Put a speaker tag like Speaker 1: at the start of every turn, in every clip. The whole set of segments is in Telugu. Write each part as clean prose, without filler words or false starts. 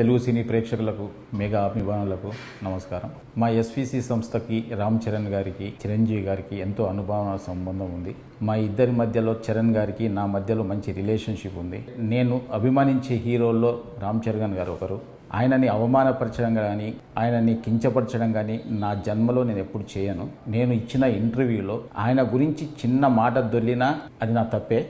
Speaker 1: తెలుగు సినీ ప్రేక్షకులకు మెగా అభిమానులకు నమస్కారం. మా ఎస్విసి సంస్థకి రామ్ చరణ్ గారికి చిరంజీవి గారికి ఎంతో అనుభవ సంబంధం ఉంది. మా ఇద్దరి మధ్యలో చరణ్ గారికి నా మధ్యలో మంచి రిలేషన్షిప్ ఉంది. నేను అభిమానించే హీరోల్లో రామ్ చరణ్ గారు ఒకరు. ఆయనని అవమానపరచడం కానీ ఆయనని కించపరచడం కానీ నా జన్మలో నేను ఎప్పుడు చేయను. నేను ఇచ్చిన ఇంటర్వ్యూలో ఆయన గురించి చిన్న మాట దొర్లినా అది నా తప్పే.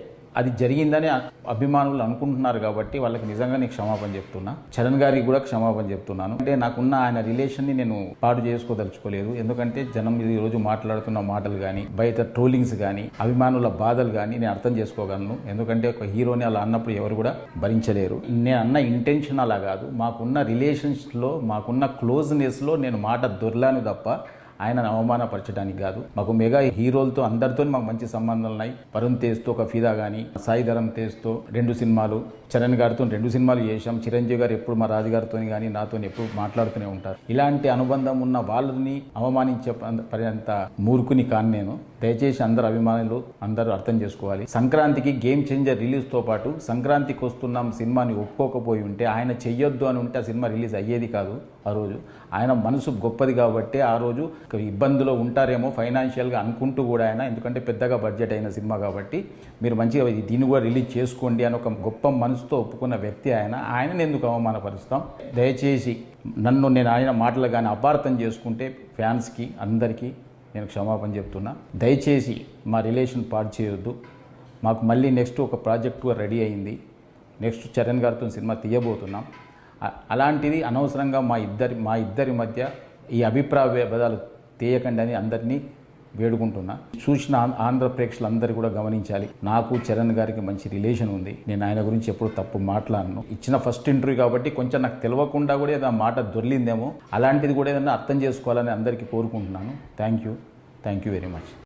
Speaker 1: అది జరిగిందని అభిమానులు అనుకుంటున్నారు కాబట్టి వాళ్ళకి నిజంగా నేను క్షమాపణ చెప్తున్నా. చరణ్ గారికి కూడా క్షమాపణ చెప్తున్నాను. అంటే నాకున్న ఆయన రిలేషన్ని నేను పాడు చేసుకోదలుచుకోలేదు. ఎందుకంటే జనం ఈరోజు మాట్లాడుతున్న మాటలు కానీ బయట ట్రోలింగ్స్ కానీ అభిమానుల బాధలు కానీ నేను అర్థం చేసుకోగలను. ఎందుకంటే ఒక హీరోని అలా అన్నప్పుడు ఎవరు కూడా భరించలేరు. నేను అన్న ఇంటెన్షన్ అలా కాదు. మాకున్న రిలేషన్స్లో మాకున్న క్లోజ్నెస్లో నేను మాట దొర్లాను తప్ప ఆయనను అవమానపరచడానికి కాదు. మాకు మెగా హీరోలతో అందరితో మాకు మంచి సంబంధాలు ఉన్నాయి. వరుణ్ తేజ్తో ఒక ఫిదా కానీ, సాయి ధరమ్ తేజ్తో 2 సినిమాలు, చరణ్ గారితో 2 సినిమాలు చేశాం. చిరంజీవి గారు ఎప్పుడు మా రాజుగారితో కానీ నాతో ఎప్పుడు మాట్లాడుతూనే ఉంటారు. ఇలాంటి అనుబంధం ఉన్న వాళ్ళని అవమానించే పర్యంత మూర్ఖుని కాను నేను. దయచేసి అందరు అభిమానులు అందరూ అర్థం చేసుకోవాలి. సంక్రాంతికి గేమ్ చేంజర్ రిలీజ్తో పాటు సంక్రాంతికి వస్తున్నాం సినిమాని ఒప్పుకోకపోయి ఉంటే, ఆయన చెయ్యొద్దు అని ఉంటే ఆ సినిమా రిలీజ్ అయ్యేది కాదు. ఆ రోజు ఆయన మనసు గొప్పది కాబట్టి ఆ రోజు ఇబ్బందులో ఉంటారేమో ఫైనాన్షియల్గా అనుకుంటూ కూడా ఆయన, ఎందుకంటే పెద్దగా బడ్జెట్ అయిన సినిమా కాబట్టి మీరు మంచిగా దీన్ని కూడా రిలీజ్ చేసుకోండి అని ఒక గొప్ప మనసుతో ఒప్పుకున్న వ్యక్తి ఆయన. ఆయనను ఎందుకు అవమానపరుస్తాం? దయచేసి నేను ఆయన మాటలు కానీ అపార్థం చేసుకుంటే ఫ్యాన్స్కి అందరికీ నేను క్షమాపణ చెప్తున్నా. దయచేసి మా రిలేషన్ పాడు చేయొద్దు. మాకు మళ్ళీ నెక్స్ట్ ఒక ప్రాజెక్ట్ రెడీ అయింది. నెక్స్ట్ చరణ్ గారితో సినిమా తీయబోతున్నాం. అలాంటిది అనవసరంగా మా ఇద్దరి మధ్య ఈ అభిప్రాయ భేదాలు తీయకండి అని అందరినీ వేడుకుంటున్నా. చూసిన ఆంధ్ర ప్రేక్షకులందరూ కూడా గమనించాలి. నాకు చరణ్ గారికి మంచి రిలేషన్ ఉంది. నేను ఆయన గురించి ఎప్పుడు తప్పు మాట్లాడను. ఇచ్చిన ఫస్ట్ ఇంటర్వ్యూ కాబట్టి కొంచెం నాకు తెలియకుండా కూడా ఏదైనా మాట దొర్లిందేమో, అలాంటిది కూడా ఏదైనా అర్థం చేసుకోవాలని అందరికీ కోరుకుంటున్నాను. Thank you very much.